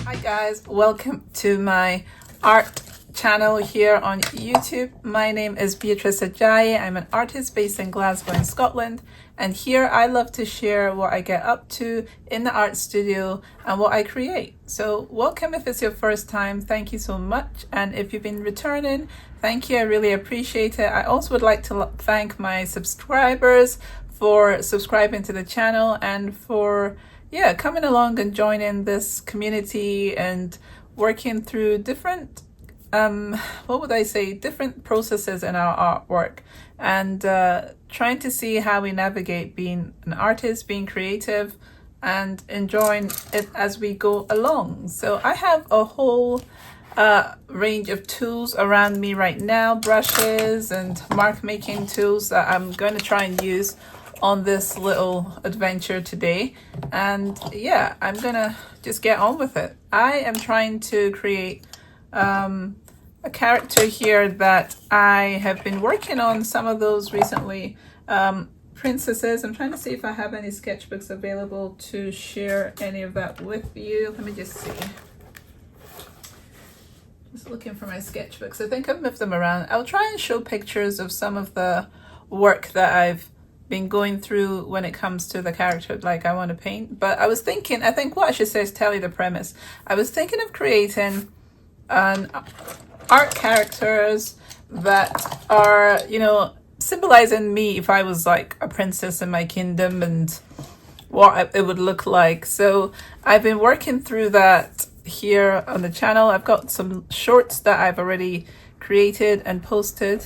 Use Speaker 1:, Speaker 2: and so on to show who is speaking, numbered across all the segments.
Speaker 1: Hi guys, welcome to my art channel here on YouTube. My name is Beatrice Ajayi. I'm an artist based in Glasgow in Scotland, and here I love to share what I get up to in the art studio and what I create. So welcome if it's your first time, thank you so much, and if you've been returning, thank you, I really appreciate it. I also would like to thank my subscribers for subscribing to the channel and for coming along and joining this community and working through different different processes in our artwork, and trying to see how we navigate being an artist, being creative, and enjoying it as we go along. So I have a whole range of tools around me right now, brushes and mark making tools that I'm going to try and use on this little adventure today. And yeah, I'm gonna just get on with it. I am trying to create a character here that I have been working on some of those recently, princesses. I'm trying to see if I have any sketchbooks available to share any of that with you. Let me just see. Just looking for my sketchbooks. I think I've moved them around. I'll try and show pictures of some of the work that I've been going through when it comes to the character like I want to paint. But I think what I should say is tell you the premise. I was thinking of creating an art characters that are, symbolizing me if I was like a princess in my kingdom and what it would look like. So I've been working through that here on the channel. I've got some shorts that I've already created and posted,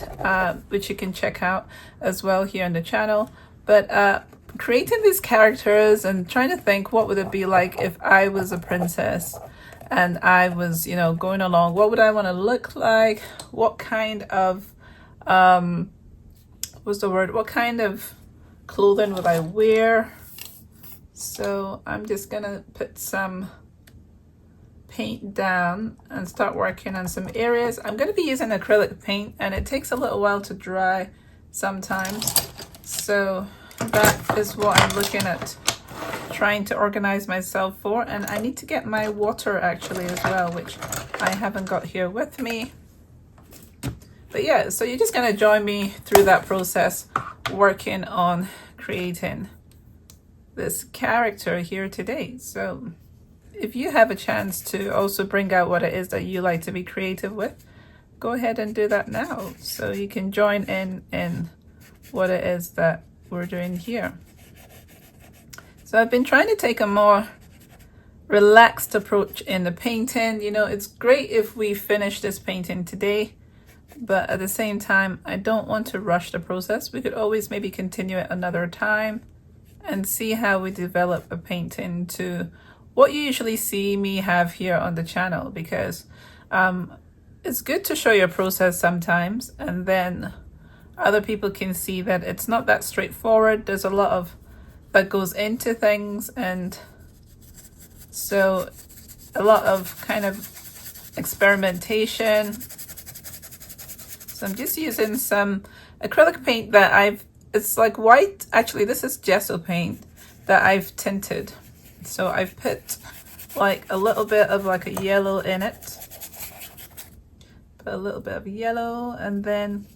Speaker 1: which you can check out as well here on the channel. But creating these characters and trying to think, what would it be like if I was a princess and I was, going along? What would I want to look like? What kind of what kind of clothing would I wear? So I'm just gonna put some paint down and start working on some areas. I'm going to be using acrylic paint, and it takes a little while to dry sometimes. So that is what I'm looking at trying to organize myself for. And I need to get my water actually as well, which I haven't got here with me. But yeah, so you're just going to join me through that process, working on creating this character here today. So if you have a chance to also bring out what it is that you like to be creative with, go ahead and do that now, so you can join in what it is that we're doing here. So I've been trying to take a more relaxed approach in the painting. It's great if we finish this painting today, but at the same time, I don't want to rush the process. We could always maybe continue it another time and see how we develop a painting to what you usually see me have here on the channel, because it's good to show your process sometimes, and then other people can see that it's not that straightforward. There's a lot of that goes into things, and so a lot of kind of experimentation. So I'm just using some acrylic paint that it's like white, actually this is gesso paint that I've tinted. So I've put like a little bit of like a yellow in it. Put a little bit of yellow, and then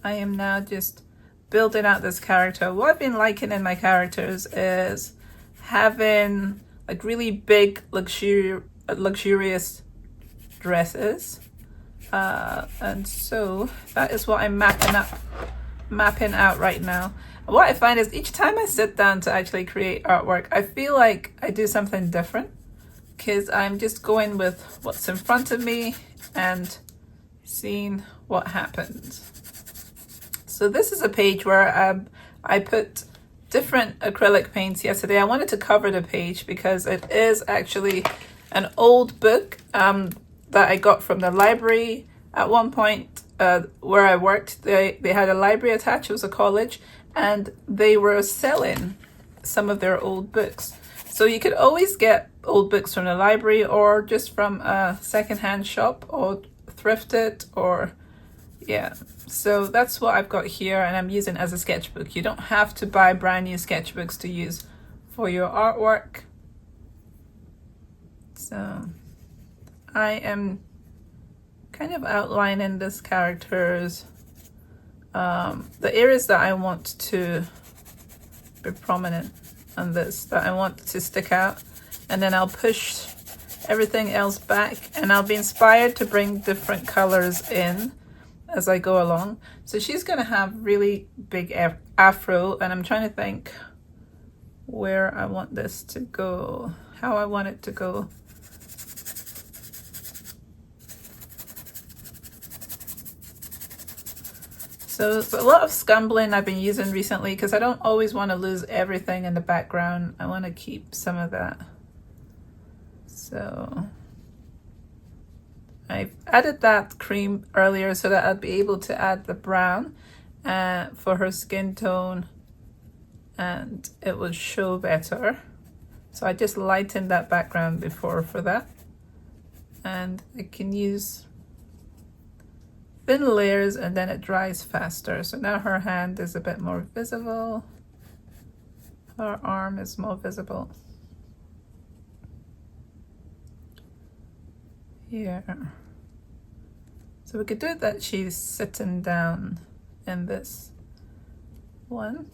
Speaker 1: I am now just building out this character. What I've been liking in my characters is having like really big luxurious dresses. And so that is what I'm mapping out right now. What I find is each time I sit down to actually create artwork, I feel like I do something different, because I'm just going with what's in front of me and seeing what happens. So this is a page where I put different acrylic paints yesterday. I wanted to cover the page because it is actually an old book that I got from the library at one point where I worked. They had a library attached. It was a college, and they were selling some of their old books. So you could always get old books from the library, or just from a secondhand shop, or thrifted, or so that's what I've got here, and I'm using as a sketchbook. You don't have to buy brand new sketchbooks to use for your artwork. So I am kind of outlining this character's the areas that I want to be prominent on this, that I want to stick out, and then I'll push everything else back, and I'll be inspired to bring different colors in as I go along. So she's gonna have really big afro, and I'm trying to think where I want this to go, how I want it to go. So it's a lot of scumbling I've been using recently because I don't always want to lose everything in the background. I want to keep some of that. So I've added that cream earlier so that I'll be able to add the brown for her skin tone, and it will show better. So I just lightened that background before for that. And I can use thin layers and then it dries faster. So now her hand is a bit more visible. Her arm is more visible. Here. So we could do that she's sitting down in this one.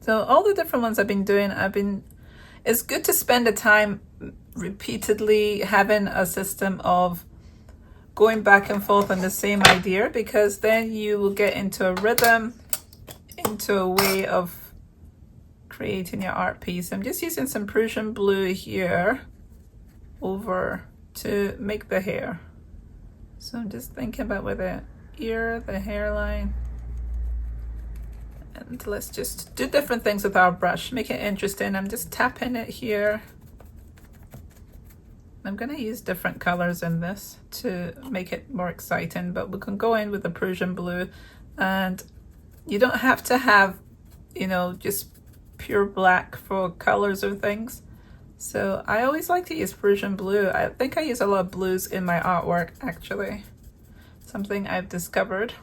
Speaker 1: So all the different ones I've been doing, it's good to spend the time repeatedly having a system of going back and forth on the same idea, because then you will get into a rhythm, into a way of creating your art piece. I'm just using some Prussian blue here over to make the hair. So I'm just thinking about where the ear, the hairline, and let's just do different things with our brush, make it interesting. I'm just tapping it here. I'm going to use different colors in this to make it more exciting, but we can go in with the Prussian blue, and you don't have to have, you know, just pure black for colors or things. So I always like to use Prussian blue. I think I use a lot of blues in my artwork, actually. Something I've discovered.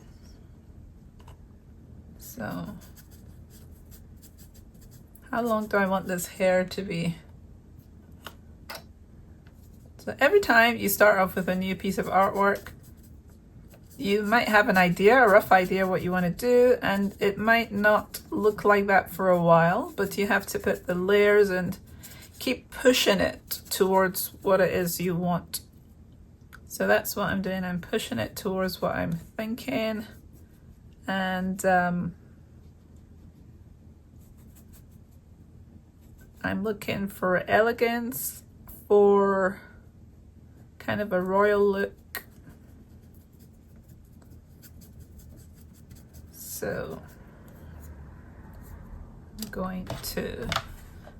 Speaker 1: So how long do I want this hair to be? So every time you start off with a new piece of artwork, you might have an idea, a rough idea what you want to do, and it might not look like that for a while, but you have to put the layers and keep pushing it towards what it is you want. So that's what I'm doing. I'm pushing it towards what I'm thinking, and I'm looking for elegance, for kind of a royal look. So I'm going to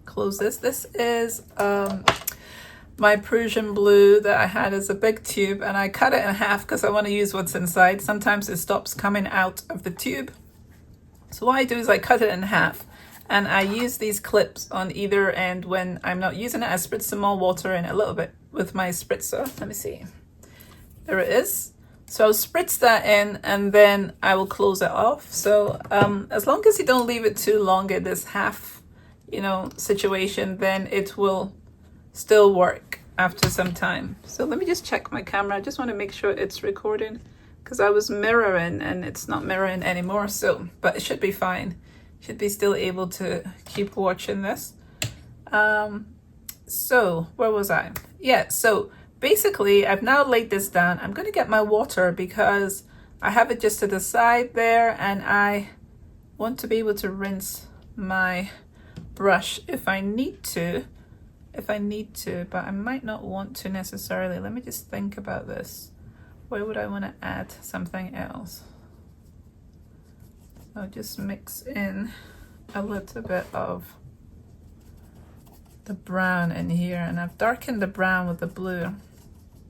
Speaker 1: close this. This is my Prussian blue that I had as a big tube, and I cut it in half because I want to use what's inside. Sometimes it stops coming out of the tube. So what I do is I cut it in half, and I use these clips on either end. When I'm not using it, I spritz some more water in a little bit with my spritzer. Let me see. There it is. So I'll spritz that in, and then I will close it off. So as long as you don't leave it too long in this half, you know, situation, then it will still work after some time. So let me just check my camera. I just want to make sure it's recording, because I was mirroring and it's not mirroring anymore. So, but it should be fine. Should be still able to keep watching this. So where was I? Yeah, so basically I've now laid this down. I'm going to get my water because I have it just to the side there, and I want to be able to rinse my brush if I need to, but I might not want to necessarily. Let me just think about this. Where would I want to add something else? I'll just mix in a little bit of the brown in here, and I've darkened the brown with the blue.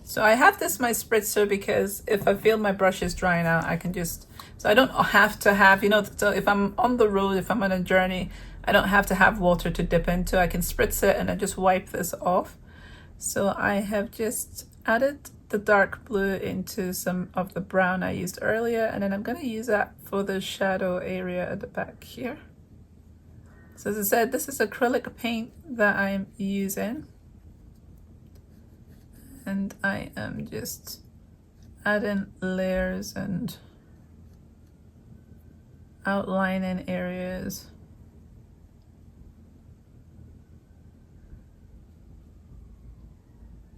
Speaker 1: So I have this my spritzer because if I feel my brush is drying out, I can just, so I don't have to have, you know, so if I'm on the road, if I'm on a journey, I don't have to have water to dip into. I can spritz it and I just wipe this off. So I have just added the dark blue into some of the brown I used earlier, and then I'm going to use that for the shadow area at the back here. So as I said, this is acrylic paint that I'm using. and I am just adding layers and outlining areas.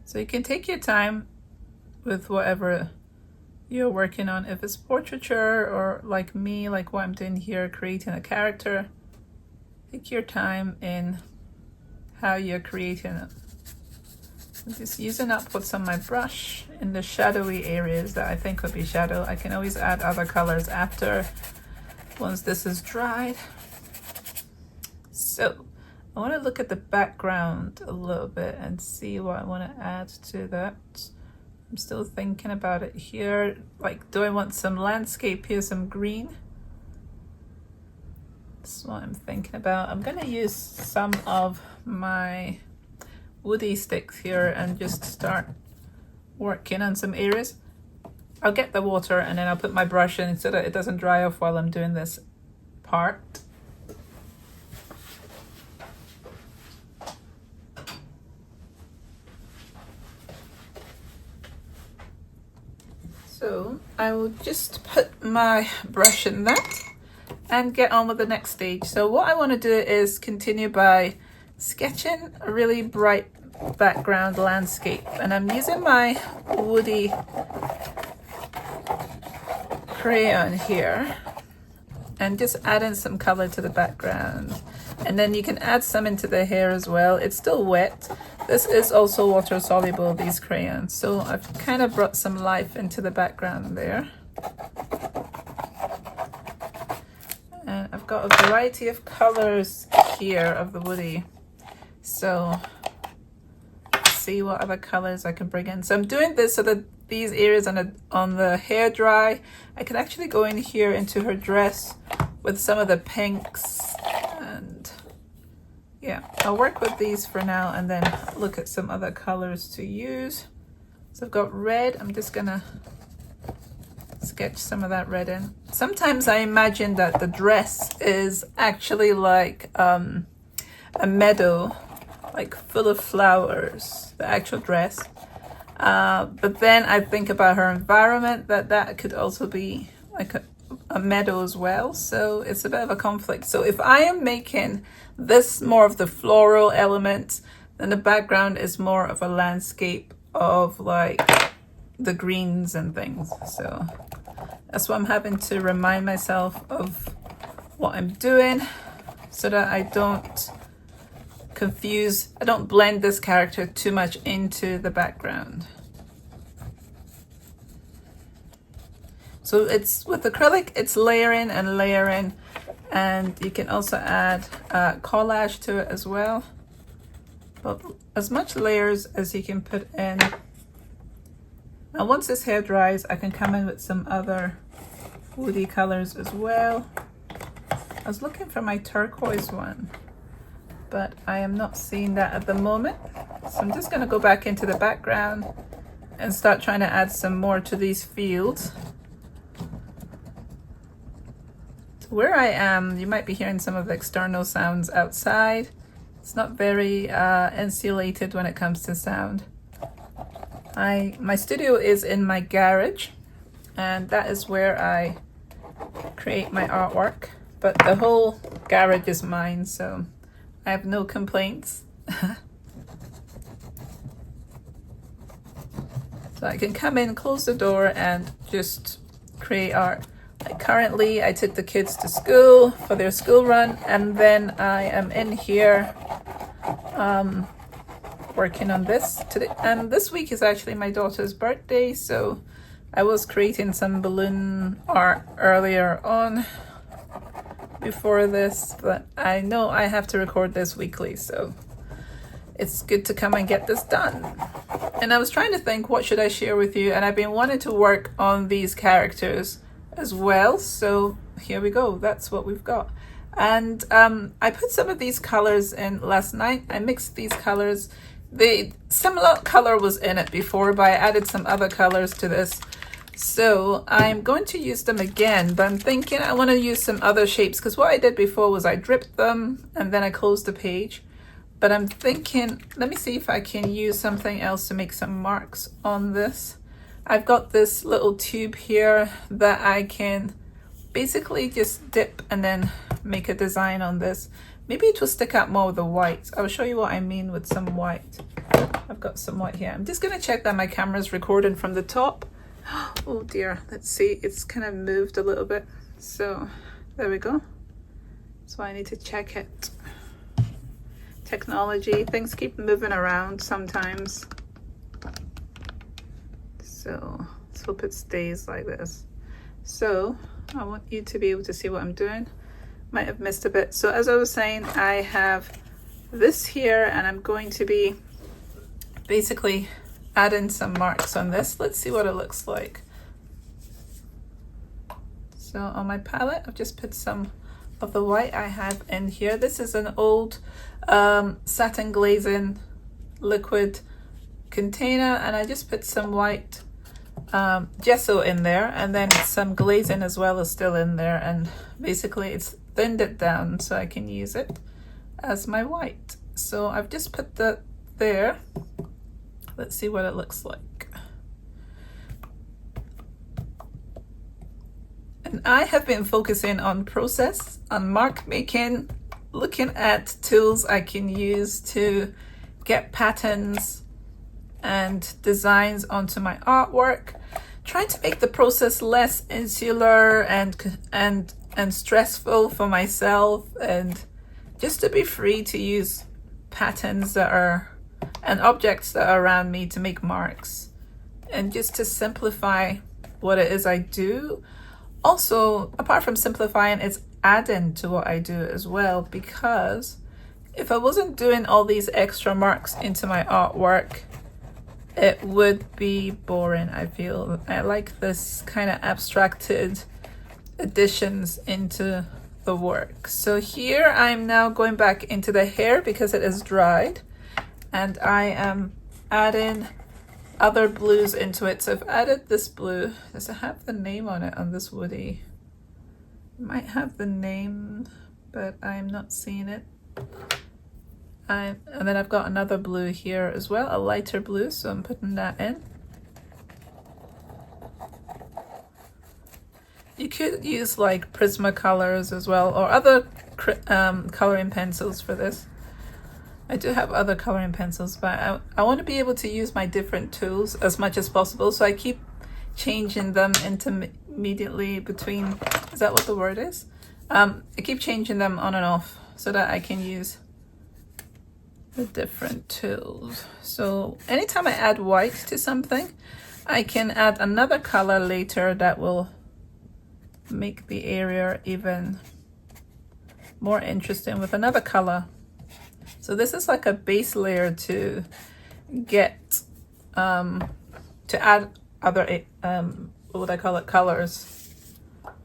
Speaker 1: So you can take your time with whatever you're working on. If it's portraiture or like me, like what I'm doing here, creating a character, take your time in how you're creating it. I'm just using up what's on my brush in the shadowy areas that I think would be shadow. I can always add other colors after, once this is dried. So I want to look at the background a little bit and see what I want to add to that. I'm still thinking about it here. Like, do I want some landscape here, some green? That's what I'm thinking about. I'm going to use some of my woody sticks here and just start working on some areas. I'll get the water and then I'll put my brush in so that it doesn't dry off while I'm doing this part. So I will just put my brush in that and get on with the next stage. So what I want to do is continue by sketching a really bright background landscape, and I'm using my woody crayon here and just adding some color to the background, and then you can add some into the hair as well. It's still wet. This is also water soluble, these crayons, so I've kind of brought some life into the background there. And I've got a variety of colors here of the woody, so see what other colors I can bring in. So I'm doing this so that these areas on the hair dry. I can actually go in here into her dress with some of the pinks, and yeah, I'll work with these for now and then look at some other colors to use. So I've got red. I'm just gonna sketch some of that red in. Sometimes I imagine that the dress is actually like a meadow, like full of flowers, the actual dress. But then I think about her environment, that could also be like a meadow as well. So it's a bit of a conflict. So if I am making this more of the floral element, then the background is more of a landscape of like the greens and things. So that's why I'm having to remind myself of what I'm doing so that I don't I don't blend this character too much into the background. So it's with acrylic, it's layering and layering, and you can also add collage to it as well. But as much layers as you can put in. And once this hair dries, I can come in with some other woody colors as well. I was looking for my turquoise one, but I am not seeing that at the moment. So I'm just going to go back into the background and start trying to add some more to these fields. So where I am, you might be hearing some of the external sounds outside. It's not very insulated when it comes to sound. My studio is in my garage, and that is where I create my artwork, but the whole garage is mine, so I have no complaints. So I can come in, close the door, and just create art. Like currently, I took the kids to school for their school run, and then I am in here working on this today. And this week is actually my daughter's birthday, so I was creating some balloon art earlier on before this, but I know I have to record this weekly, so it's good to come and get this done. And I was trying to think, what should I share with you? And I've been wanting to work on these characters as well, so here we go. That's what we've got. And I put some of these colors in last night. I mixed these colors. The similar color was in it before, but I added some other colors to this. So I'm going to use them again, but I'm thinking I want to use some other shapes, because what I did before was I dripped them and then I closed the page. but I'm thinking, let me see if I can use something else to make some marks on this. I've got this little tube here that I can basically just dip and then make a design on this. Maybe it will stick out more with the white. I'll show you what I mean with some white. I've got some white here. I'm just going to check that my camera's recording from the top. Oh dear, let's see, it's kind of moved a little bit. So there we go. So I need to check it. Technology, things keep moving around sometimes. So let's hope it stays like this. So I want you to be able to see what I'm doing. Might have missed a bit. So as I was saying, I have this here and I'm going to be basically adding some marks on this. Let's see what it looks like. So on my palette, I've just put some of the white I have in here. This is an old satin glazing liquid container, and I just put some white gesso in there, and then some glazing as well is still in there, and basically it's thinned it down so I can use it as my white. So I've just put that there. Let's see what it looks like. And I have been focusing on process, on mark making, looking at tools I can use to get patterns and designs onto my artwork, trying to make the process less insular and stressful for myself, and just to be free to use patterns that are and objects that are around me to make marks, and just to simplify what it is I do. Also, apart from simplifying, it's adding to what I do as well, because if I wasn't doing all these extra marks into my artwork, it would be boring. I feel I like this kind of abstracted additions into the work. So here I'm now going back into the hair because it is dried, and I am adding other blues into it. So I've added this blue. Does it have the name on it on this woody? It might have the name, but I'm not seeing it. And then I've got another blue here as well, a lighter blue, so I'm putting that in. You could use like Prismacolors as well, or other coloring pencils for this. I do have other coloring pencils, but I want to be able to use my different tools as much as possible, so I keep changing them intermediately between, is that what the word is? I keep changing them on and off so that I can use the different tools. So anytime I add white to something, I can add another color later that will make the area even more interesting with another color. So this is like a base layer to get to add other what would I call it, colors.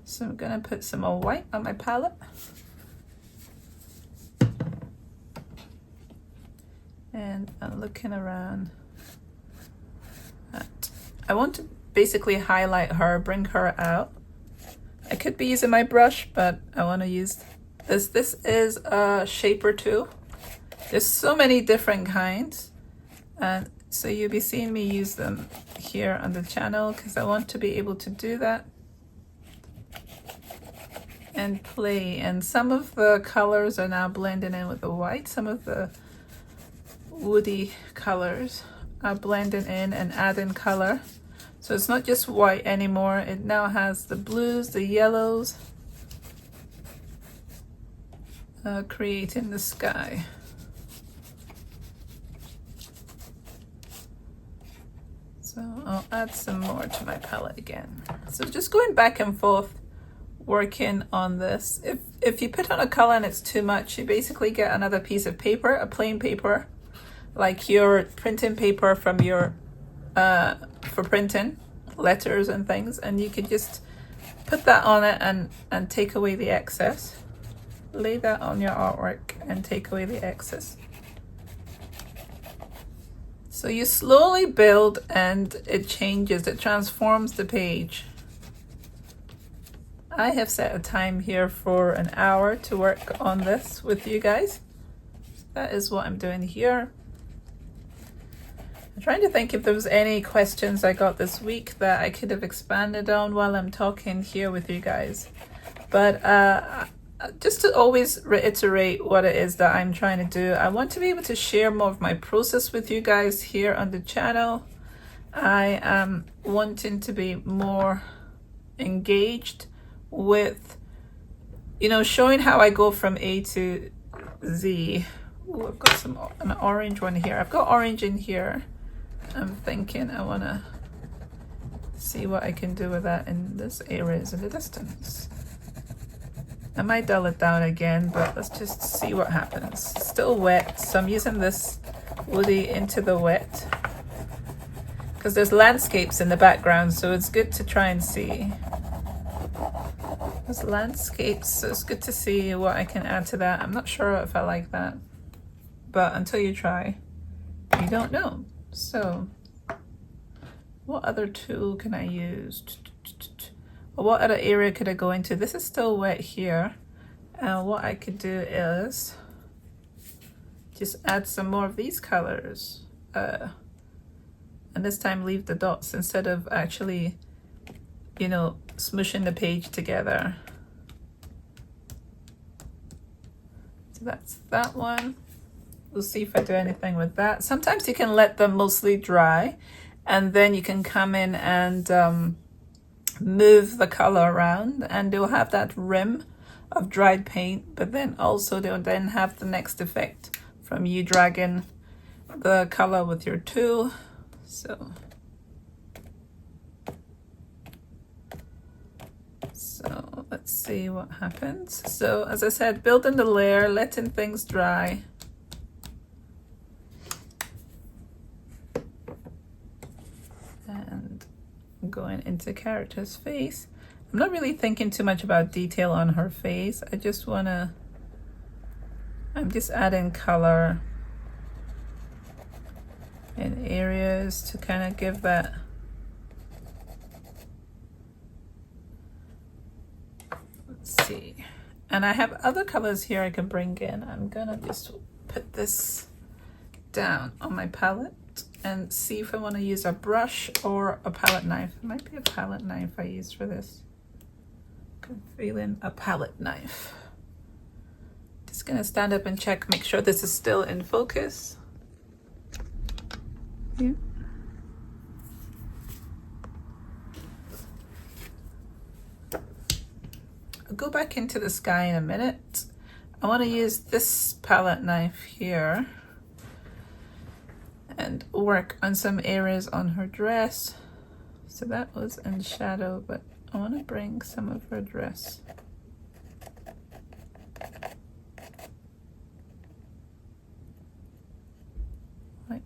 Speaker 1: So I'm gonna put some more white on my palette. And I'm looking around at, I want to basically highlight her, bring her out. I could be using my brush, but I want to use this. This is a shaper tool. There's so many different kinds, and so you'll be seeing me use them here on the channel because I want to be able to do that and play. And some of the colors are now blending in with the white. Some of the woody colors are blending in and adding color. So it's not just white anymore. It now has the blues, the yellows, creating the sky. So I'll add some more to my palette again. So just going back and forth, working on this. If you put on a color and it's too much, you basically get another piece of paper, a plain paper, like your printing paper from your for printing letters and things, and you could just put that on it and take away the excess. Lay that on your artwork and take away the excess. So you slowly build and it changes, it transforms the page. I have set a time here for an hour to work on this with you guys. that is what I'm doing here. I'm trying to think if there was any questions I got this week that I could have expanded on while I'm talking here with you guys. But just to always reiterate what it is that I'm trying to do, I want to be able to share more of my process with you guys here on the channel. I am wanting to be more engaged with, you know, showing how I go from A to Z. Ooh, I've got an orange one here. I've got orange in here. I'm thinking I want to see what I can do with that in this areas in the distance. I might dull it down again, but let's just see what happens. Still wet, so I'm using this woody into the wet because there's landscapes in the background, so it's good to try and see. There's landscapes, so it's good to see what I can add to that. I'm not sure if I like that, but until you try, you don't know. So what other tool can I use? What other area could I go into? This is still wet here. And what I could do is just add some more of these colors. And this time leave the dots instead of actually, you know, smushing the page together. So that's that one. We'll see if I do anything with that. Sometimes you can let them mostly dry and then you can come in and move the color around and they'll have that rim of dried paint, but then also they'll then have the next effect from you dragging the color with your tool. So let's see what happens. So as I said, building the layer, letting things dry. And going into character's face. I'm not really thinking too much about detail on her face. I'm just adding color in areas to kind of give that. Let's see. And I have other colors here I can bring in. I'm gonna just put this down on my palette and see if I want to use a brush or a palette knife. It might be a palette knife I use for this. I'm feeling a palette knife. Just gonna stand up and check, make sure this is still in focus. Yeah. I'll go back into the sky in a minute. I want to use this palette knife here and work on some areas on her dress. So that was in shadow, but I want to bring some of her dress. Like,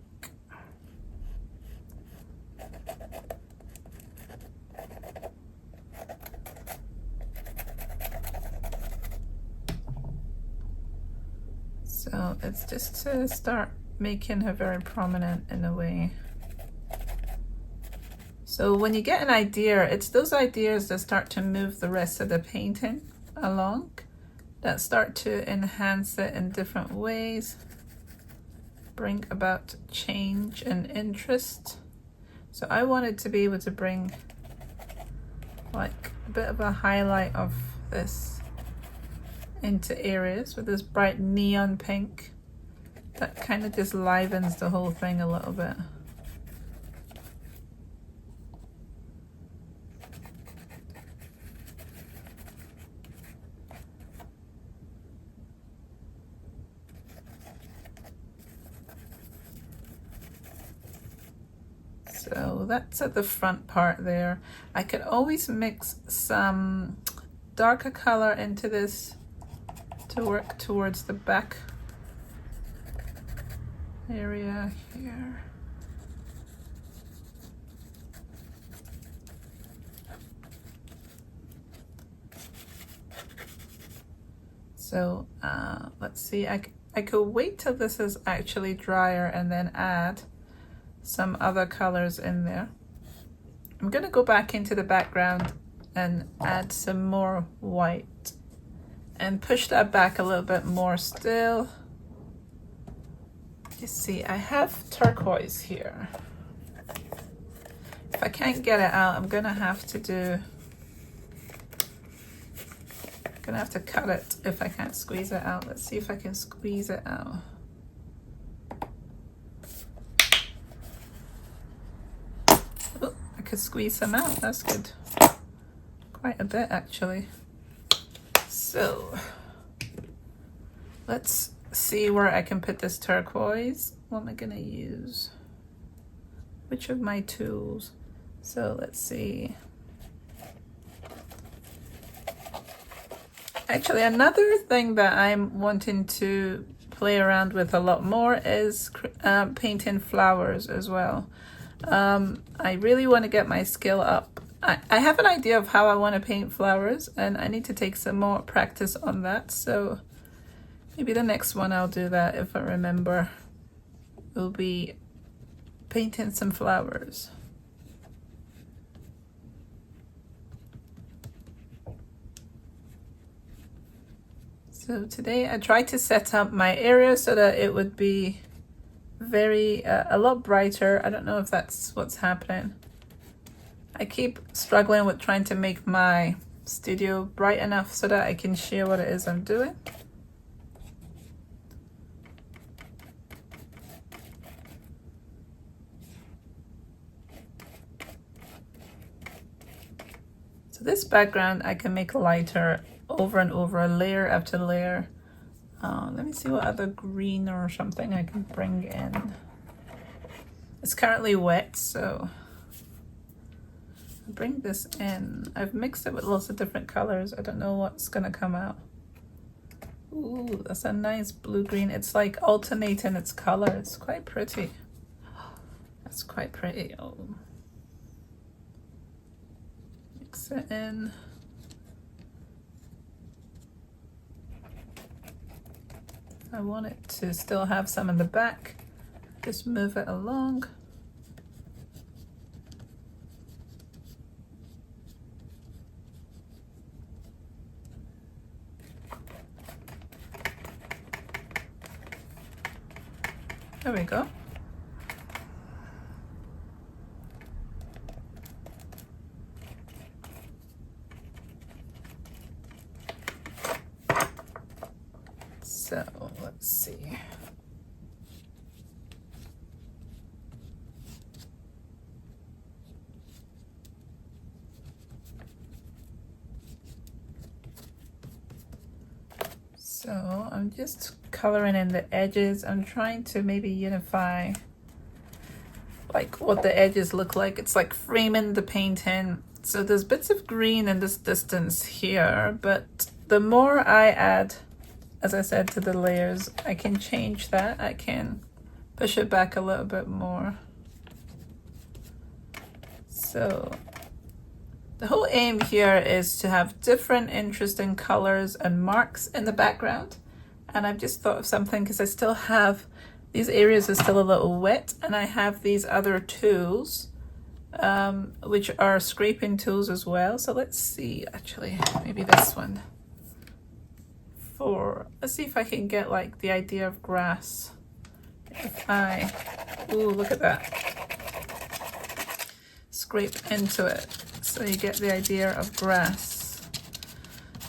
Speaker 1: so it's just to start making her very prominent in a way. So when you get an idea, it's those ideas that start to move the rest of the painting along, that start to enhance it in different ways, bring about change and interest. So I wanted to be able to bring like a bit of a highlight of this into areas with this bright neon pink that kind of just livens the whole thing a little bit. So that's at the front part there. I could always mix some darker color into this to work towards the back area here. So let's see, I could wait till this is actually drier and then add some other colors in there. I'm gonna go back into the background and add some more white and push that back a little bit more still. You see, I have turquoise here. If I can't get it out, I'm gonna have to cut it if I can't squeeze it out. Let's see if I can squeeze it out. Oh, I could squeeze some out. That's good. Quite a bit, actually. So let's see where I can put this turquoise. What am I gonna use? Which of my tools? So let's see. Actually, another thing that I'm wanting to play around with a lot more is painting flowers as well. I really want to get my skill up. I have an idea of how I want to paint flowers, and I need to take some more practice on that. So maybe the next one I'll do that, if I remember, will be painting some flowers. So today I tried to set up my area so that it would be very, a lot brighter. I don't know if that's what's happening. I keep struggling with trying to make my studio bright enough so that I can share what it is I'm doing. So this background I can make lighter over and over, layer after layer. Let me see what other green or something I can bring in. It's currently wet, so I'll bring this in. I've mixed it with lots of different colors. I don't know what's gonna come out. Ooh, that's a nice blue-green. It's like alternating its color. It's quite pretty. That's quite pretty. Oh. Mix it in. I want it to still have some in the back. Just move it along. There we go. So let's see. So I'm just coloring in the edges. I'm trying to maybe unify like what the edges look like. It's like framing the painting. So there's bits of green in this distance here, but the more I add, as I said, to the layers, I can change that. I can push it back a little bit more. So the whole aim here is to have different interesting colors and marks in the background. And I've just thought of something because I still have, these areas are still a little wet, and I have these other tools, which are scraping tools as well. So let's see, actually, maybe this one. Let's see if I can get like the idea of grass. Ooh, look at that. Scrape into it. So you get the idea of grass.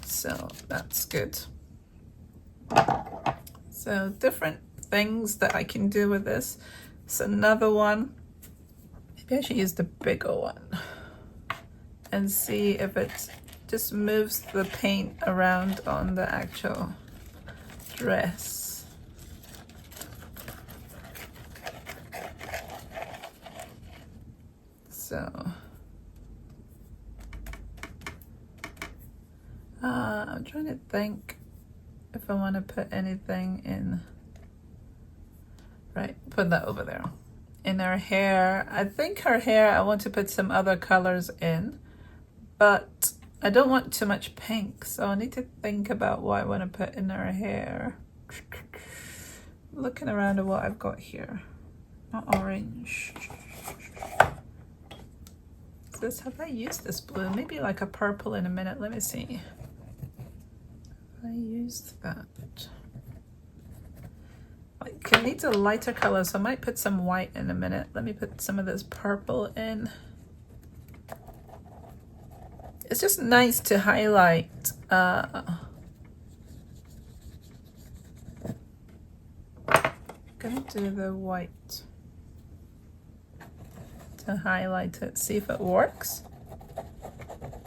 Speaker 1: So that's good. So different things that I can do with this. So another one, maybe I should use the bigger one and see if it just moves the paint around on the actual dress. So I'm trying to think if I want to put anything in. Right, put that over there. In her hair, I think her hair, I want to put some other colors in, but I don't want too much pink, so I need to think about what I want to put in her hair. Looking around at what I've got here. Not orange. Have I used this blue? Maybe like a purple in a minute. Let me see. I used that. Like, it needs a lighter color, so I might put some white in a minute. Let me put some of this purple in. It's just nice to highlight gonna do the white to highlight it, see if it works.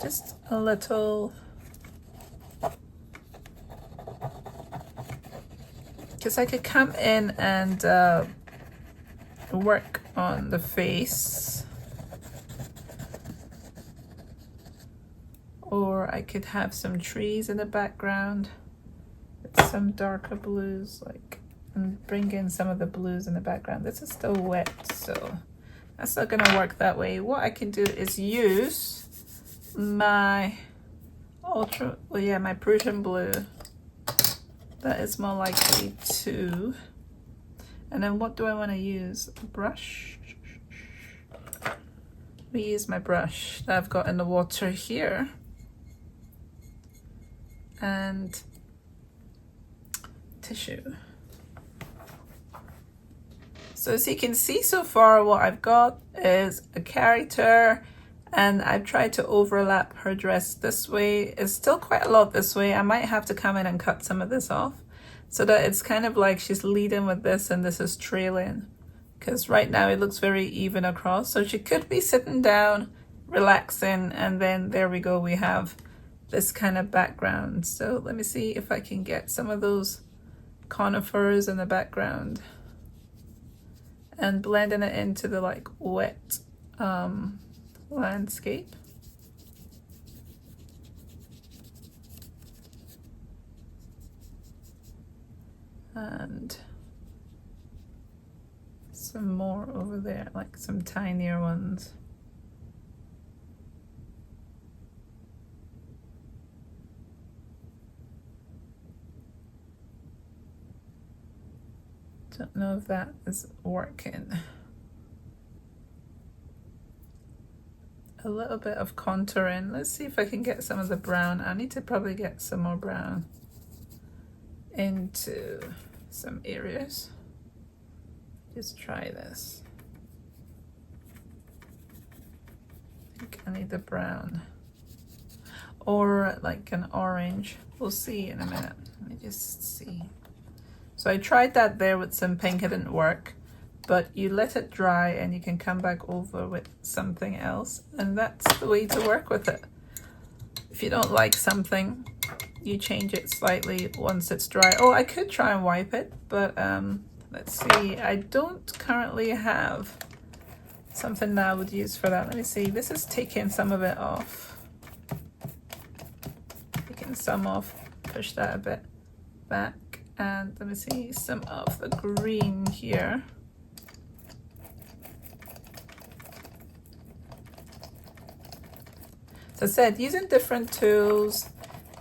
Speaker 1: Just a little, because I could come in and work on the face, or I could have some trees in the background with some darker blues, like, and bring in some of the blues in the background. This is still wet, so that's not gonna work that way. What I can do is use my my Prussian blue. That is more likely to. And then what do I want to use? A brush. Let me use my brush that I've got in the water here. And tissue. So as you can see so far, what I've got is a character, and I've tried to overlap her dress this way. It's still quite a lot this way. I might have to come in and cut some of this off so that it's kind of like she's leading with this and this is trailing, because right now it looks very even across. So she could be sitting down, relaxing, and then there we go, we have this kind of background. So let me see if I can get some of those conifers in the background and blending it into the like wet landscape. And some more over there, like some tinier ones. Don't know if that is working. A little bit of contouring. Let's see if I can get some of the brown. I need to probably get some more brown into some areas. Just try this. I think I need the brown. Or like an orange. We'll see in a minute. Let me just see. So I tried that there with some pink, it didn't work, but you let it dry and you can come back over with something else, and that's the way to work with it. If you don't like something, you change it slightly once it's dry. Oh, I could try and wipe it, but let's see. I don't currently have something that I would use for that. Let me see. This is taking some of it off. Taking some off, push that a bit back. And let me see, some of the green here. So I said, using different tools,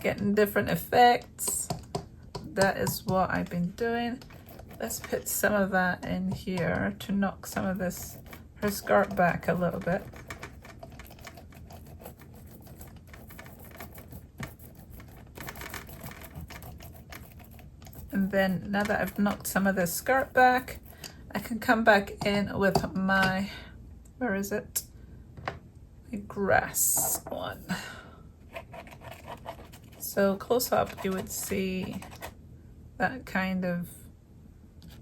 Speaker 1: getting different effects. That is what I've been doing. Let's put some of that in here to knock some of this, her skirt back a little bit. And then now that I've knocked some of this skirt back, I can come back in with my, where is it? My grass one. So close up, you would see that kind of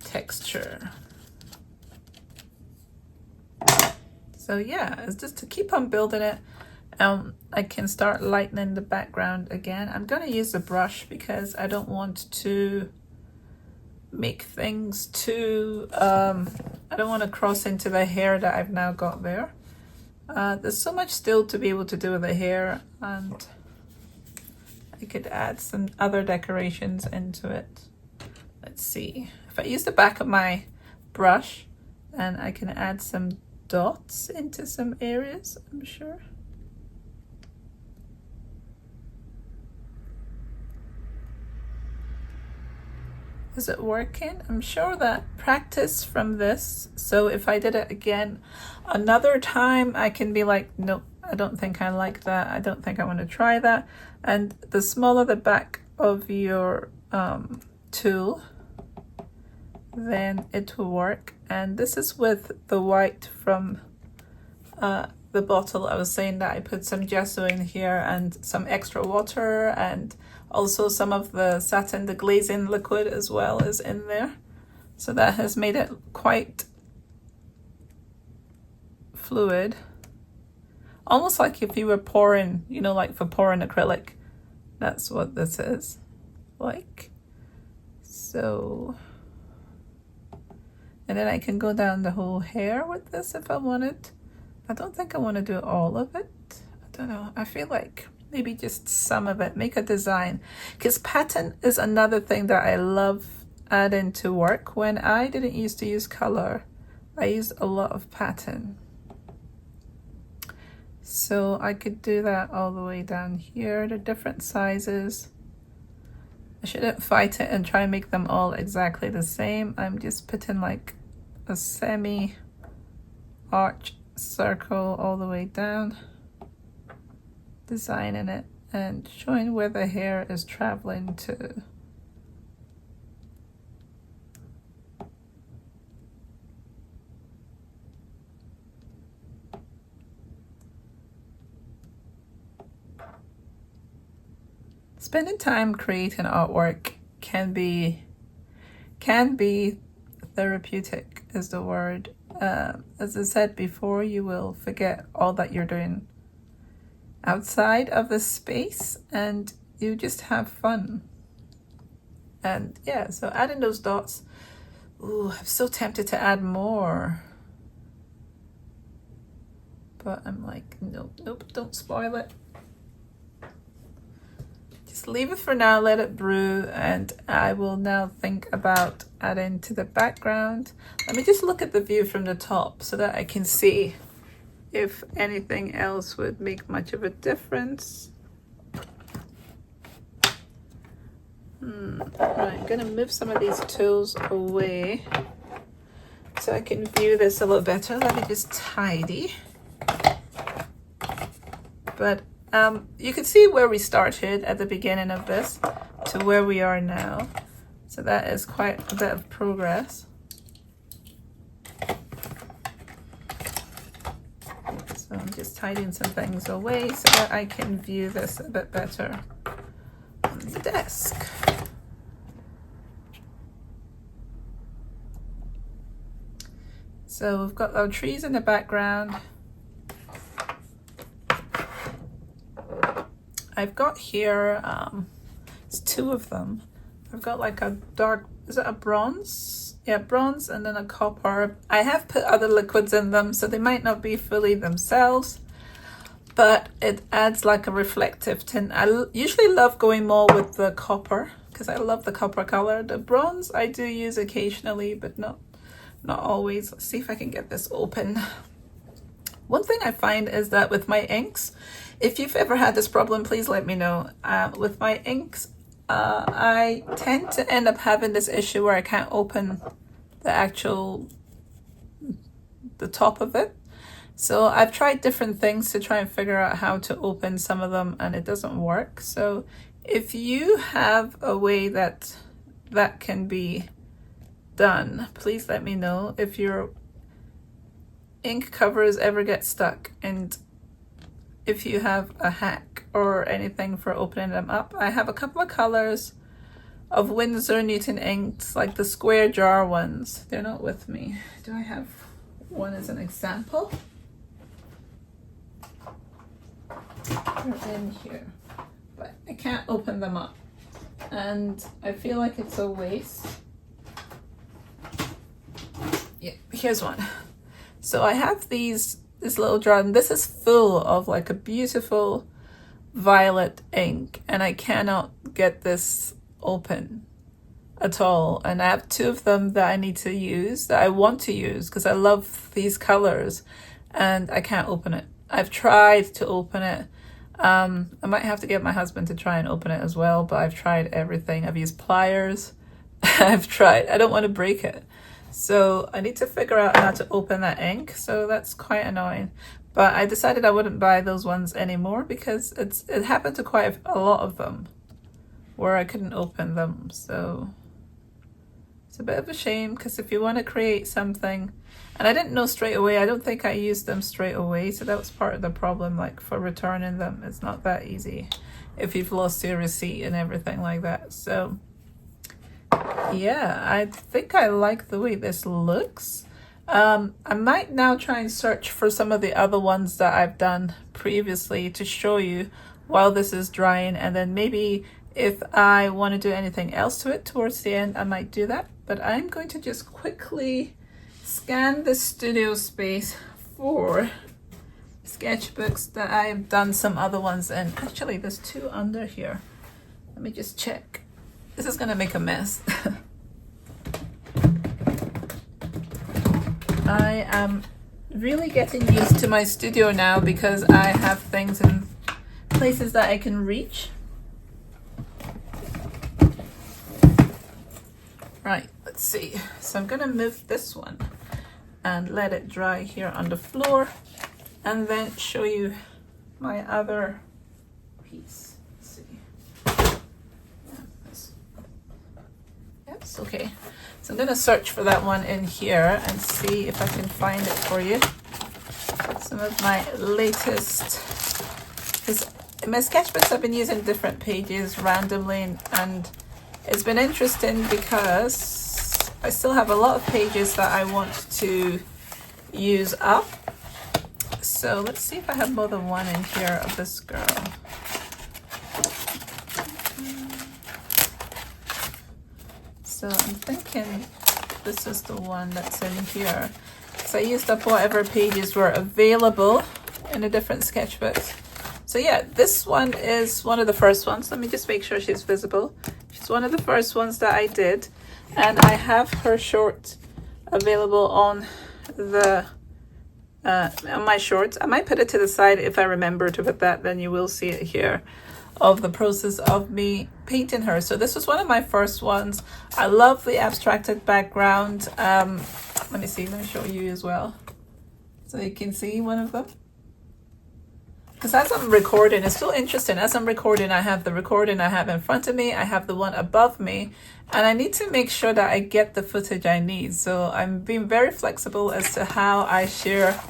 Speaker 1: texture. So yeah, it's just to keep on building it. I can start lightening the background again. I'm going to use the brush because I don't want to make things too, I don't want to cross into the hair that I've now got there. There's so much still to be able to do with the hair, and I could add some other decorations into it. Let's see. If I use the back of my brush, then I can add some dots into some areas, I'm sure. Is it working? I'm sure that practice from this. So if I did it again another time, I can be like, nope, I don't think I like that. I don't think I want to try that. And the smaller the back of your tool, then it will work. And this is with the white from the bottle. I was saying that I put some gesso in here and some extra water, and also some of the satin, the glazing liquid as well is in there. So that has made it quite fluid. Almost like if you were pouring, you know, like for pouring acrylic. That's what this is like. So, and then I can go down the whole hair with this if I wanted. I don't think I want to do all of it. I don't know. I feel like maybe just some of it, make a design. Because pattern is another thing that I love adding to work. When I didn't used to use color, I used a lot of pattern. So I could do that all the way down here, the different sizes. I shouldn't fight it and try and make them all exactly the same. I'm just putting like a semi arch circle all the way down, designing it and showing where the hair is traveling to. Spending time creating artwork can be therapeutic is the word. As I said before, you will forget all that you're doing outside of the space and you just have fun. And yeah, so adding those dots. Ooh, I'm so tempted to add more. But I'm like, nope, don't spoil it. Just leave it for now, let it brew, and I will now think about adding to the background. Let me just look at the view from the top so that I can see if anything else would make much of a difference. Right, I'm gonna move some of these tools away so I can view this a little better. Let me just tidy. But you can see where we started at the beginning of this to where we are now. So that is quite a bit of progress. So I'm just tidying some things away so that I can view this a bit better on the desk. So we've got our trees in the background. I've got here, it's two of them. I've got like a dark, is it a bronze? Yeah, bronze and then a copper. I have put other liquids in them, so they might not be fully themselves, but it adds like a reflective tint. I usually love going more with the copper because I love the copper color. The bronze I do use occasionally, but not always. Let's see if I can get this open. One thing I find is that with my inks, if you've ever had this problem, please let me know. With my inks, I tend to end up having this issue where I can't open the top of it. So I've tried different things to try and figure out how to open some of them, and it doesn't work. So if you have a way that can be done, please let me know. If your ink covers ever get stuck, and if you have a hack or anything for opening them up, I have a couple of colors of Winsor Newton inks, like the square jar ones. They're not with me. Do I have one as an example? They're in here, but I can't open them up, and I feel like it's a waste. Yeah, here's one. So I have this little jar, and this is full of like a beautiful violet ink, and I cannot get this open at all. And I have two of them that I need to use, that I want to use because I love these colors, and I can't open it. I've tried to open it. I might have to get my husband to try and open it as well, but I've tried everything. I've used pliers. I've tried. I don't want to break it. So I need to figure out how to open that ink. So that's quite annoying. But I decided I wouldn't buy those ones anymore because it happened to quite a lot of them where I couldn't open them. So It's a bit of a shame because if you want to create something, and I didn't know straight away, I don't think I used them straight away, so that was part of the problem, like for returning them. It's not that easy if you've lost your receipt and everything like that. So yeah, I think I like the way this looks. I might now try and search for some of the other ones that I've done previously to show you while this is drying, and then maybe if I want to do anything else to it towards the end, I might do that. But I'm going to just quickly scan the studio space for sketchbooks that I've done some other ones in. Actually, there's 2 under here. Let me just check. This is gonna make a mess. I am really getting used to my studio now because I have things in places that I can reach. Right, let's see. So I'm gonna move this one and let it dry here on the floor, and then show you my other piece. Let's see. Yes, okay. So I'm gonna search for that one in here and see if I can find it for you. Some of my latest, because in my sketchbooks I've been using different pages randomly, and it's been interesting because I still have a lot of pages that I want to use up. So let's see if I have more than one in here of this girl. So I'm thinking this is the one that's in here. So I used up whatever pages were available in the different sketchbooks. So yeah, this one is one of the first ones. Let me just make sure she's visible. She's one of the first ones that I did. And I have her short available on the on my shorts. I might put it to the side if I remember to put that, then you will see it here, of the process of me painting her. So this was one of my first ones. I love the abstracted background. Let me see, let me show you as well, so you can see one of them. Because as I'm recording, it's so interesting. As I'm recording, I have the recording I have in front of me, I have the one above me, and I need to make sure that I get the footage I need. So I'm being very flexible as to how I share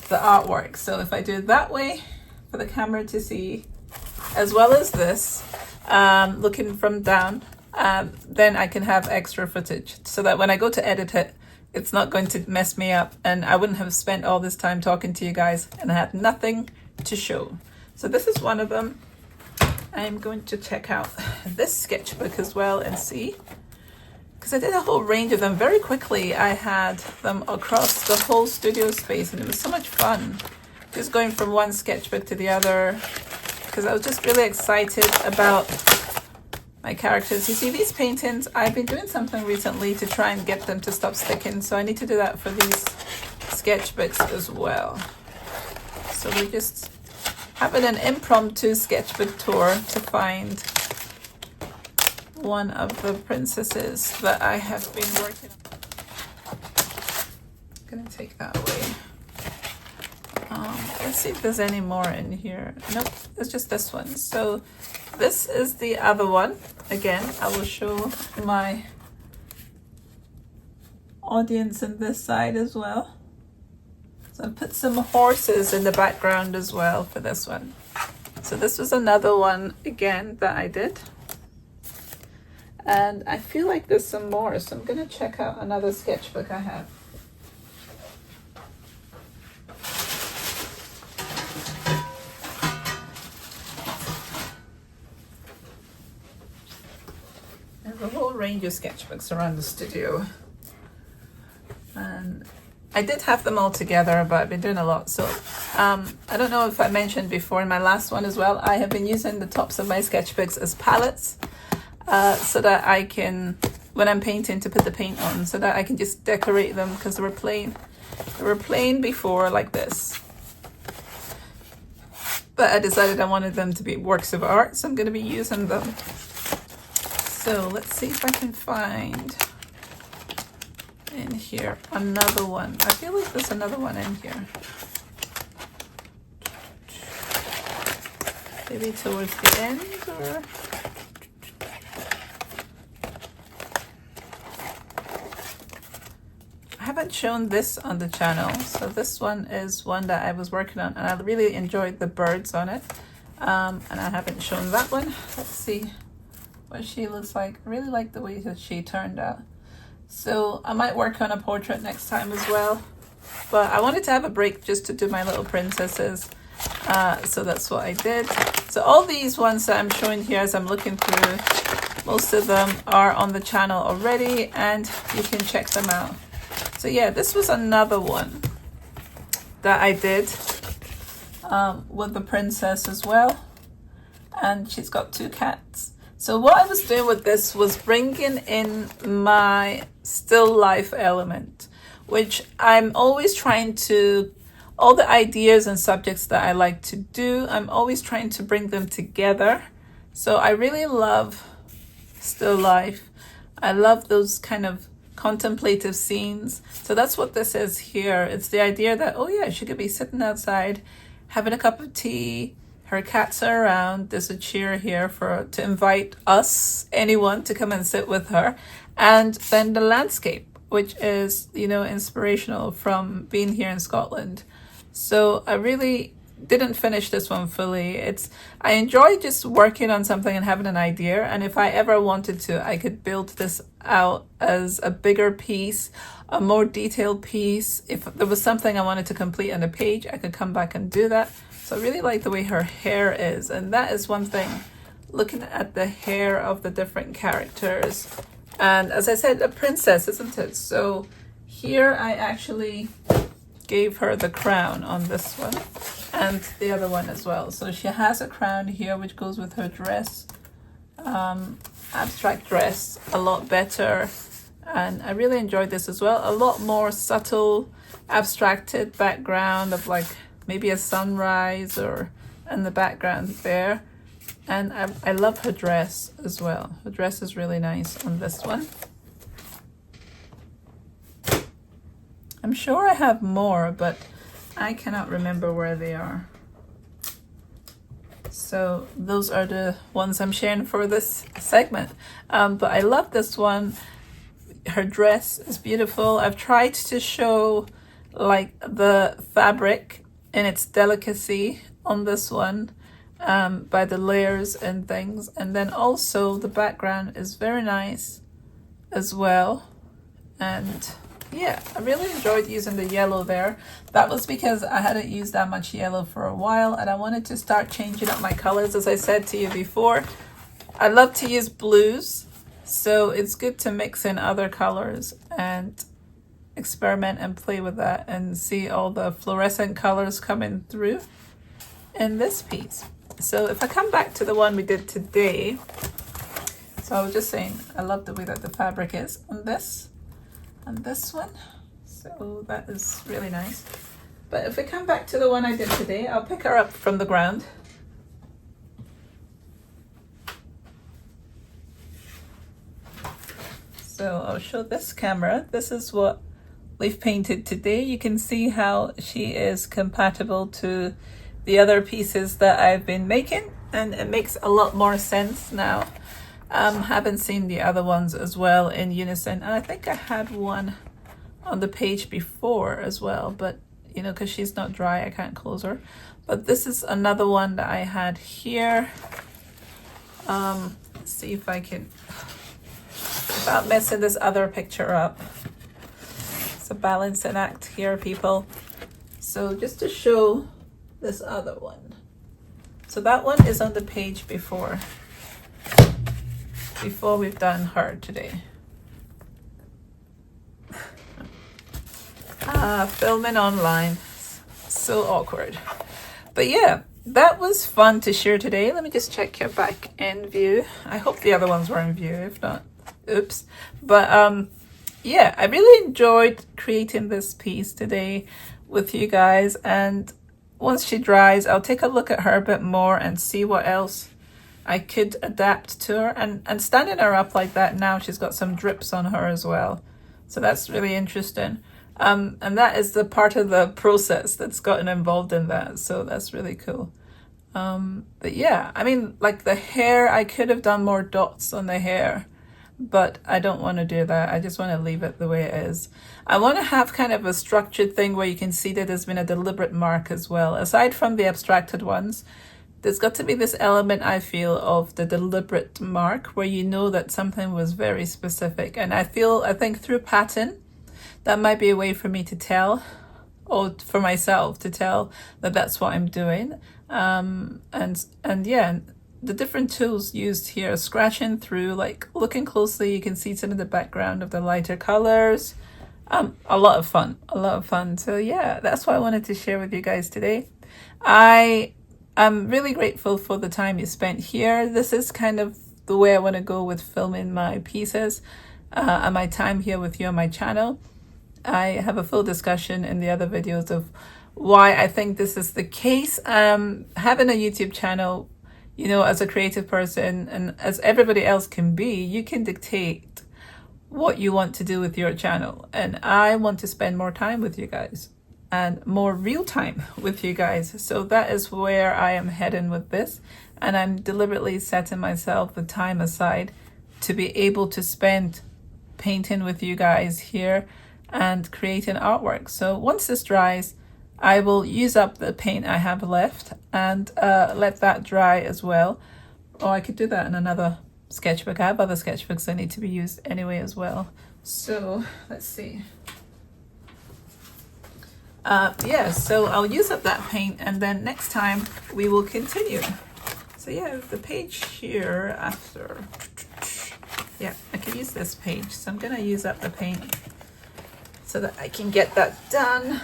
Speaker 1: the artwork. So if I do it that way for the camera to see, as well as this, looking from down, then I can have extra footage so that when I go to edit it, it's not going to mess me up, and I wouldn't have spent all this time talking to you guys and I had nothing to show. So this is one of them. I'm going to check out this sketchbook as well and see, because I did a whole range of them very quickly. I had them across the whole studio space, and it was so much fun just going from one sketchbook to the other, because I was just really excited about my characters. You see, these paintings, I've been doing something recently to try and get them to stop sticking, so I need to do that for these sketchbooks as well. So we're just having an impromptu sketchbook tour to find one of the princesses that I have been working on. I'm gonna take that away. Let's see if there's any more in here. Nope, it's just this one. So this is the other one. Again, I will show my audience on this side as well. So I put some horses in the background as well for this one. So this was another one again that I did. And I feel like there's some more, so I'm gonna check out another sketchbook I have. There's a whole range of sketchbooks around the studio. And I did have them all together, but I've been doing a lot. So I don't know if I mentioned before in my last one as well, I have been using the tops of my sketchbooks as palettes, so that I can, when I'm painting, to put the paint on, so that I can just decorate them, because they were plain. They were plain before like this. But I decided I wanted them to be works of art, so I'm going to be using them. So let's see if I can find in here another one. I feel like there's another one in here. Maybe towards the end, or haven't shown this on the channel. So this one is one that I was working on, and I really enjoyed the birds on it. And I haven't shown that one. Let's see what she looks like. I really like the way that she turned out. So I might work on a portrait next time as well. But I wanted to have a break just to do my little princesses. So that's what I did. So all these ones that I'm showing here as I'm looking through, most of them are on the channel already, and you can check them out. So yeah, this was another one that I did with the princess as well. And she's got 2 cats. So what I was doing with this was bringing in my still life element, which I'm always trying to, all the ideas and subjects that I like to do, I'm always trying to bring them together. So I really love still life. I love those kind of contemplative scenes. So that's what this is here. It's the idea that, oh yeah, she could be sitting outside having a cup of tea, her cats are around, there's a chair here to invite us, anyone, to come and sit with her, and then the landscape, which is, you know, inspirational from being here in Scotland. So I really didn't finish this one fully. I enjoy just working on something and having an idea, and if I ever wanted to, I could build this out as a bigger piece, a more detailed piece. If there was something I wanted to complete on a page, I could come back and do that. So I really like the way her hair is, and that is one thing, looking at the hair of the different characters. And as I said, a princess, isn't it? So here I actually gave her the crown on this one and the other one as well. So she has a crown here which goes with her dress, abstract dress, a lot better. And I really enjoyed this as well. A lot more subtle, abstracted background of like maybe a sunrise or in the background there. And I love her dress as well. Her dress is really nice on this one. I'm sure I have more, but I cannot remember where they are. So those are the ones I'm sharing for this segment. But I love this one. Her dress is beautiful. I've tried to show like the fabric and its delicacy on this one by the layers and things. And then also the background is very nice as well. And yeah, I really enjoyed using the yellow there. That was because I hadn't used that much yellow for a while, and I wanted to start changing up my colors. As I said to you before, I love to use blues, so it's good to mix in other colors and experiment and play with that and see all the fluorescent colors coming through in this piece. So if I come back to the one we did today, so I was just saying I love the way that the fabric is on this and this one, so that is really nice. But if we come back to the one I did today, I'll pick her up from the ground. So I'll show this camera. This is what we've painted today. You can see how she is compatible to the other pieces that I've been making, and it makes a lot more sense now. Haven't seen the other ones as well in unison, and I think I had one on the page before as well, but you know, because she's not dry, I can't close her. But this is another one that I had here. Let's see if I can, without messing this other picture up. It's a balancing act here, people. So just to show this other one. So that one is on the page before we've done her today. Filming online, so awkward. But yeah, that was fun to share today. Let me just check your back in view. I hope the other ones were in view, if not, oops. But yeah, I really enjoyed creating this piece today with you guys, and once she dries, I'll take a look at her a bit more and see what else I could adapt to her. And standing her up like that now, she's got some drips on her as well, so that's really interesting. And that is the part of the process that's gotten involved in that, so that's really cool. But yeah, I mean, like the hair, I could have done more dots on the hair, but I don't want to do that. I just want to leave it the way it is. I want to have kind of a structured thing where you can see that there's been a deliberate mark as well. Aside from the abstracted ones, there's got to be this element, I feel, of the deliberate mark where you know that something was very specific. And I think through pattern, that might be a way for me to tell, or for myself to tell that that's what I'm doing. And yeah, the different tools used here, scratching through, like looking closely, you can see some of the background of the lighter colors. A lot of fun. So yeah, that's what I wanted to share with you guys today. I'm really grateful for the time you spent here. This is kind of the way I want to go with filming my pieces and my time here with you on my channel. I have a full discussion in the other videos of why I think this is the case. Having a YouTube channel, you know, as a creative person and as everybody else can be, you can dictate what you want to do with your channel. And I want to spend more time with you guys and more real time with you guys. So that is where I am heading with this. And I'm deliberately setting myself the time aside to be able to spend painting with you guys here and creating artwork. So once this dries, I will use up the paint I have left and let that dry as well. Or I could do that in another sketchbook. I have other sketchbooks that need to be used anyway as well. So let's see. Yeah, so I'll use up that paint and then next time we will continue. So yeah, the page here after, yeah, I can use this page. So I'm gonna use up the paint so that I can get that done.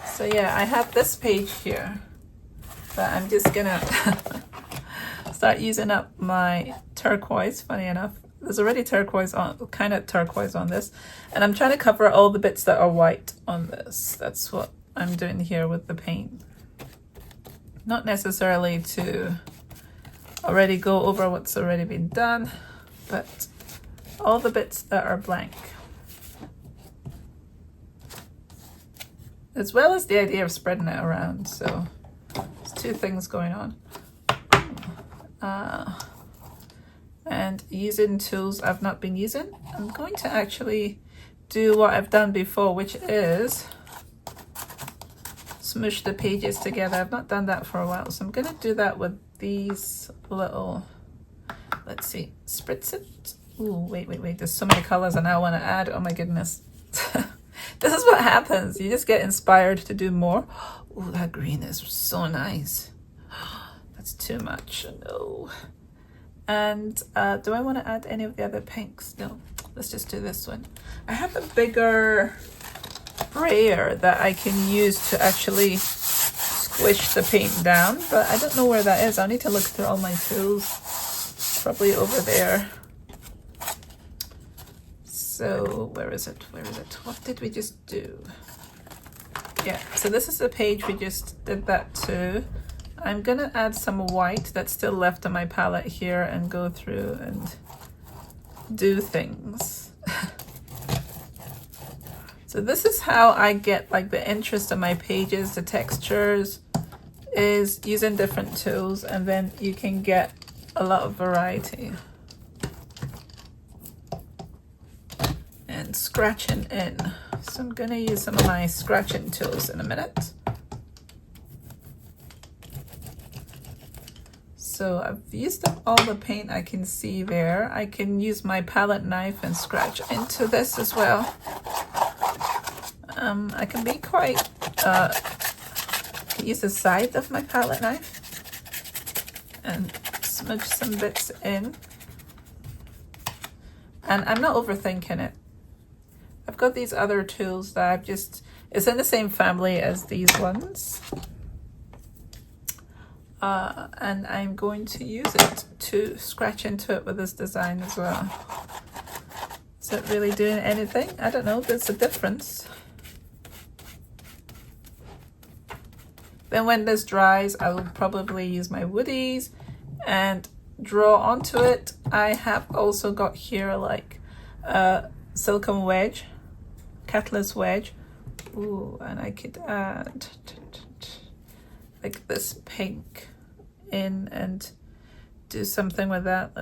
Speaker 1: So yeah, I have this page here, but I'm just gonna start using up my turquoise. Funny enough, there's already turquoise on, kind of turquoise on this, and I'm trying to cover all the bits that are white on this. That's what I'm doing here with the paint. Not necessarily to already go over what's already been done, but all the bits that are blank. As well as the idea of spreading it around. So there's two things going on. And using tools I've not been using. I'm going to actually do what I've done before, which is smush the pages together. I've not done that for a while, so I'm going to do that with these little, let's see, spritz it. Ooh, wait, there's so many colors and I want to add. Oh my goodness. This is what happens. You just get inspired to do more. Oh, that green is so nice. That's too much. No. And do I want to add any of the other pinks? No. Let's just do this one. I have a bigger sprayer that I can use to actually squish the paint down, but I don't know where that is. I'll need to look through all my tools. Probably over there. So where is it? What did we just do? Yeah, so this is the page we just did that to. I'm gonna add some white that's still left on my palette here and go through and do things. So this is how I get like the interest of my pages, the textures, is using different tools, and then you can get a lot of variety. And scratching in. So I'm gonna use some of my scratching tools in a minute. So I've used up all the paint I can see there. I can use my palette knife and scratch into this as well. I can be quite, use the side of my palette knife and smudge some bits in. And I'm not overthinking it. I've got these other tools that I've just, it's in the same family as these ones. And I'm going to use it to scratch into it with this design as well. Is it really doing anything? I don't know, there's a difference. Then when this dries, I will probably use my woodies and draw onto it. I have also got here like a silicone wedge, catalyst wedge. Ooh, and I could add like this pink in and do something with that.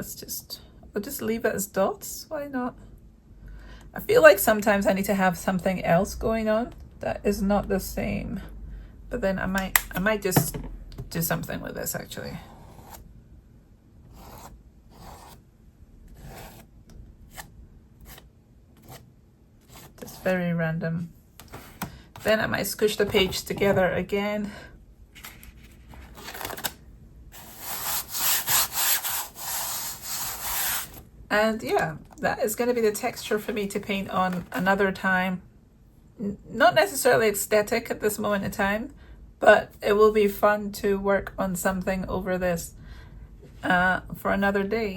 Speaker 1: We'll just leave it as dots. Why not? I feel like sometimes I need to have something else going on that is not the same. But then I might just do something with this actually. Just very random. Then I might squish the page together again. And yeah, that is going to be the texture for me to paint on another time. Not necessarily aesthetic at this moment in time, but it will be fun to work on something over this for another day.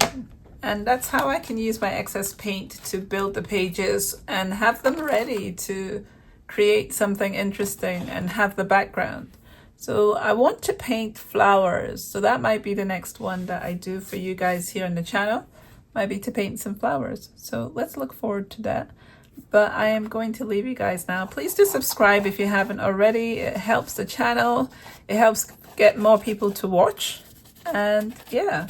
Speaker 1: And that's how I can use my excess paint to build the pages and have them ready to create something interesting and have the background. So I want to paint flowers. So that might be the next one that I do for you guys here on the channel. Might be to paint some flowers. So let's look forward to that. But I am going to leave you guys now. Please do subscribe if you haven't already. It helps the channel. It helps get more people to watch. And yeah,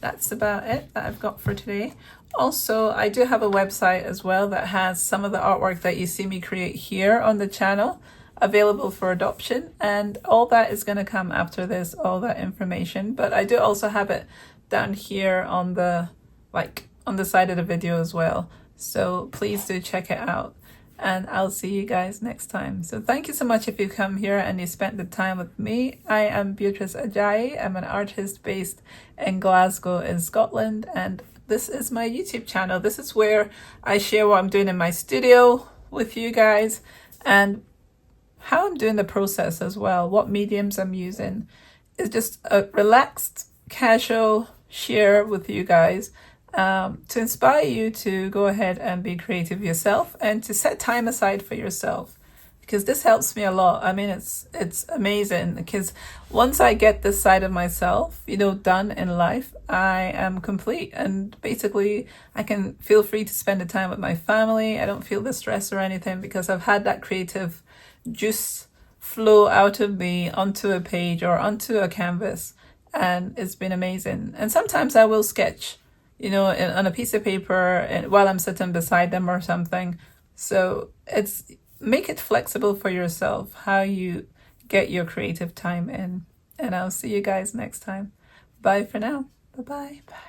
Speaker 1: that's about it that I've got for today. Also, I do have a website as well that has some of the artwork that you see me create here on the channel available for adoption. And all that is going to come after this, all that information. But I do also have it down here on the on the side of the video as well. So please do check it out, and I'll see you guys next time. So thank you so much if you come here and you spent the time with me. I am Beatrice Ajayi. I'm an artist based in Glasgow in Scotland, and this is my YouTube channel. This is where I share what I'm doing in my studio with you guys and how I'm doing the process as well, what mediums I'm using. It's just a relaxed, casual share with you guys. To inspire you to go ahead and be creative yourself and to set time aside for yourself, because this helps me a lot. I mean, it's amazing because once I get this side of myself, done in life, I am complete, and basically I can feel free to spend the time with my family. I don't feel the stress or anything because I've had that creative juice flow out of me onto a page or onto a canvas, and it's been amazing. And sometimes I will sketch on a piece of paper while I'm sitting beside them or something. So make it flexible for yourself how you get your creative time in. And I'll see you guys next time. Bye for now. Bye-bye. Bye.